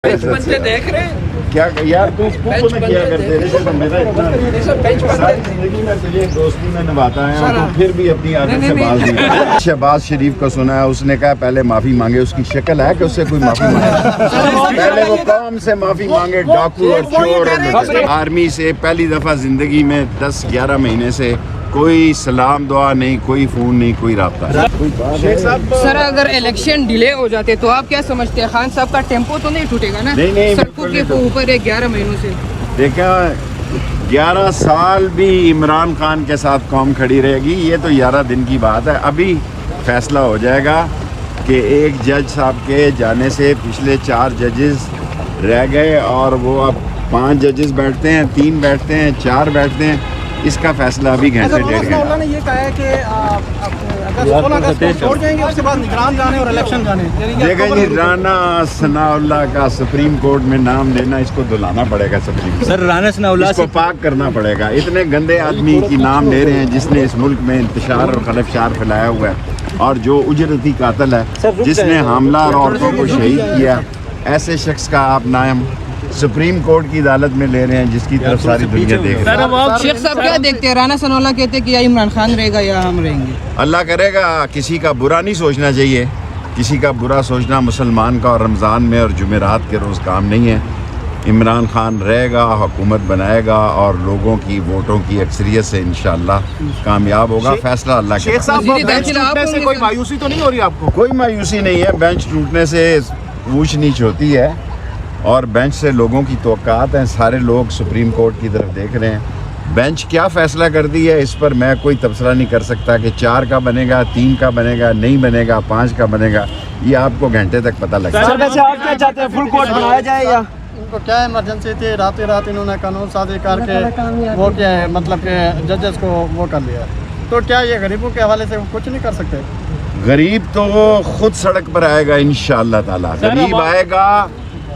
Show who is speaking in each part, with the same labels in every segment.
Speaker 1: बचपन से देख रहे हैं
Speaker 2: क्या यार तू स्कूल में किया करते थे जब मेरा इतना सारी जिंदगी में तुझे दोस्ती में निभाता है तो फिर भी अपनी आदत से बाज नहीं। शहबाज शरीफ को सुना है, उसने कहा पहले माफी मांगे। उसकी शक्ल है कि उससे कोई माफी मांगे? पहले वो कौम से माफी मांगे, डाकू और चोर और आर्मी से पहली दफा जिंदगी में 10-11 महीने से कोई सलाम दुआ नहीं, कोई फोन नहीं, कोई राब्ता।
Speaker 3: सर अगर इलेक्शन डिले हो जाते तो आप क्या समझते हैं, खान साहब का टेम्पो तो नहीं टूटेगा ना?
Speaker 2: नहीं,
Speaker 3: सड़कों के ऊपर 11 महीनों से
Speaker 2: देखा 11 साल भी इमरान खान के साथ कौम खड़ी रहेगी। ये तो 11 दिन की बात है। अभी फैसला हो जाएगा कि एक जज साहब के जाने से पिछले 4 जजेस रह गए और वो अब 5 जजेस बैठते हैं, 3 बैठते हैं, 4 बैठते हैं। इसका फैसला अभी घंटे 1.5 घंटे।
Speaker 4: ने ये कहा है कि अगस्त 16 अगस्त को छोड़ जाएंगे, उसके बाद निगरान जाने और इलेक्शन जाने।
Speaker 2: देखा जी, राना सनाउल्लाह का सुप्रीम कोर्ट में नाम लेना, इसको धुलाना पड़ेगा supreme court.
Speaker 5: Sir Rana Sanaullah
Speaker 2: इसको पाक करना पड़ेगा। इतने गंदे आदमी की नाम ले रहे हैं जिसने इस मुल्क में इंतशार और खलफशार फैलाया हुआ है, और जो उजरती कातिल है जिसने हमलावर औरतों को शहीद किया, ऐसे शख्स का आप नाम सुप्रीम कोर्ट की अदालत में ले रहे हैं जिसकी तरफ सारी दुनिया देख रही है।
Speaker 3: शेख साहब क्या देखते हैं, राना सनाउल्लाह कहते हैं कि या इमरान खान रहेगा या हम रहेंगे?
Speaker 2: अल्लाह करेगा, किसी का बुरा नहीं सोचना चाहिए। किसी का बुरा सोचना मुसलमान का और रमज़ान में और जुमेरात के रोज़ काम नहीं है। इमरान खान रहेगा, हुकूमत बनाएगा और लोगों की वोटों की अक्सरियत से इंशाअल्लाह कामयाब होगा। फैसला अल्लाह के
Speaker 4: शेख साहब बेंच टूटने से कोई मायूसी तो नहीं हो रही आपको?
Speaker 2: कोई मायूसी नहीं है। बेंच टूटने से ऊंच नीच होती है और बेंच से लोगों की तवक्कात हैं। सारे लोग सुप्रीम कोर्ट की तरफ देख रहे हैं। बेंच क्या फैसला कर दी है इस पर मैं कोई तबसरा नहीं कर सकता कि 4 का बनेगा, 3 का बनेगा, नहीं बनेगा, 5 का बनेगा। ये आपको घंटे तक पता लगेगा।
Speaker 5: सर वैसे आप क्या चाहते हैं, फुल कोर्ट बनाया जाए या?
Speaker 4: उनको क्या इमरजेंसी थी, रात इन्होंने कानून साजी करके वो क्या है, मतलब कि जजेस को वो कर लिया। तो क्या ये गरीबों के हवाले से कुछ नहीं कर सकते?
Speaker 2: गरीब तो खुद सड़क पर आएगा इंशाअल्लाह ताला। गरीब आएगा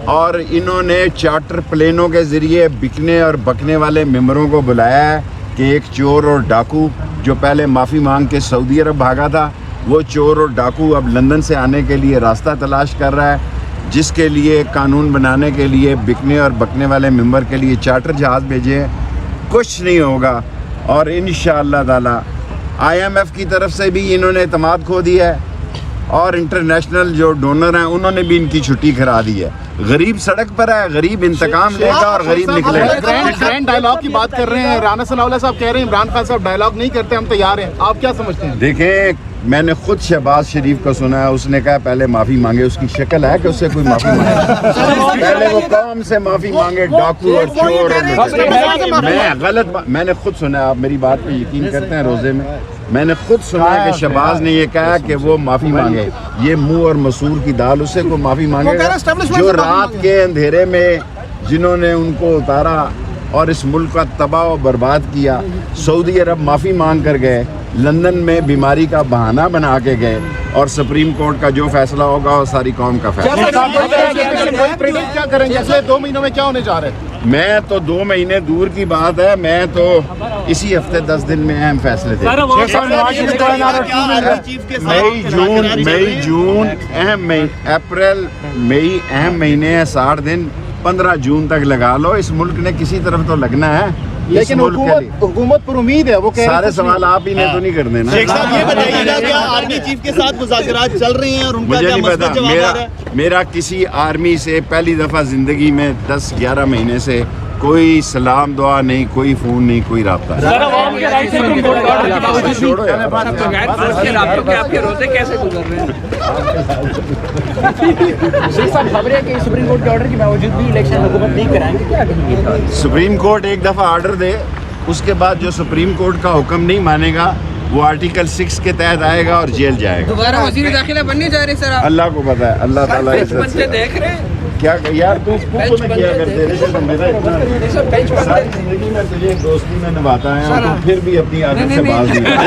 Speaker 2: और इन्होंने चार्टर प्लेनों के ज़रिए बिकने और बकने वाले मेंबरों को बुलाया है कि एक चोर और डाकू जो पहले माफ़ी मांग के सऊदी अरब भागा था, वो चोर और डाकू अब लंदन से आने के लिए रास्ता तलाश कर रहा है, जिसके लिए कानून बनाने के लिए बिकने और बकने वाले मेंबर के लिए चार्टर जहाज़ भेजे हैं। कुछ नहीं होगा और इंशाअल्लाह ताला IMF की तरफ से भी इन्होंने एतमाद खो दिया है और इंटरनेशनल जो डोनर हैं उन्होंने भी इनकी छुट्टी करा दी है। गरीब सड़क पर है, गरीब इंतकाम लेगा और गरीब निकलेगा।
Speaker 4: ग्रैंड डायलॉग की बात कर रहे हैं, राना सनाउल्लाह साहब कह रहे हैं इमरान खान साहब डायलॉग नहीं करते, हम तैयार हैं। आप क्या समझते हैं?
Speaker 2: देखें, मैंने खुद शहबाज शरीफ को सुना है, उसने कहा पहले माफी मांगे। उसकी शक्ल है कि उससे कोई माफी मांगे? पहले वो कौम से माफी मांगे, डाकू और चोर और मैं गलत मैंने खुद सुना है। आप मेरी बात पे यकीन करते हैं? रोजे में मैंने खुद सुना है कि शहबाज ने ये कहा कि वो माफी मांगे। ये मुंह और मसूर की दाल, उससे कोई माफी मांगेगा? जो रात के अंधेरे में जिन्होंने उनको उतारा और इस मुल्क का तबाह और बर्बाद किया, सऊदी अरब माफ़ी मांग कर गए, लंदन में बीमारी का बहाना बना के गए, और सुप्रीम कोर्ट का जो फैसला होगा वो सारी कौम का फैसला।
Speaker 4: क्या करेंगे अगले 2 महीनों में, क्या होने जा रहे हैं?
Speaker 2: मैं तो 2 महीने दूर की बात है, मैं तो इसी हफ्ते 10 दिन में अहम फैसले थे। मई जून अहम मई, अप्रैल मई अहम महीने हैं, 60 दिन। 15 जून तक लगा लो। इस मुल्क ने किसी तरफ तो लगना है।
Speaker 4: लेकिन हुकूमत पर उम्मीद है, वो कह
Speaker 2: सारे सवाल आप ही ने तो नहीं करने ना।
Speaker 5: शेख साहब ये बताइएगा क्या आर्मी चीफ के साथ मुज़ाकरात चल रही हैं और उनका
Speaker 2: मुझे
Speaker 5: क्या
Speaker 2: नहीं
Speaker 5: मसला
Speaker 2: पता।
Speaker 5: जवाब आ रहा है?
Speaker 2: मेरा किसी आर्मी से पहली दफा जिंदगी में 10-11 महीने से कोई सलाम दुआ नहीं, कोई फोन नहीं, कोई राब्ता नहीं। छोड़ो यार।
Speaker 1: आपके रोजे कैसे गुजर रहे हैं?
Speaker 3: खबरें कि सुप्रीम कोर्ट के ऑर्डर के बावजूद भी इलेक्शन हुकूमत नहीं कराएंगे, क्या कहेंगे?
Speaker 2: सुप्रीम कोर्ट एक दफ़ा ऑर्डर दे, उसके बाद जो सुप्रीम कोर्ट का हुक्म नहीं मानेगा वो आर्टिकल 6 के तहत आएगा और जेल जाएगा।
Speaker 3: दोबारा वज़ीर दाखिला बनने जा रहे सर आप?
Speaker 2: अल्लाह को पता है। अल्लाह ताला
Speaker 1: बचपन से देख रहे हैं
Speaker 2: क्या यार तू स्कूल में किया करते थे जब मेरा इतना सारी जिंदगी में तुझे दोस्ती में निभाता है तो फिर भी अपनी आदत से बाज नहीं।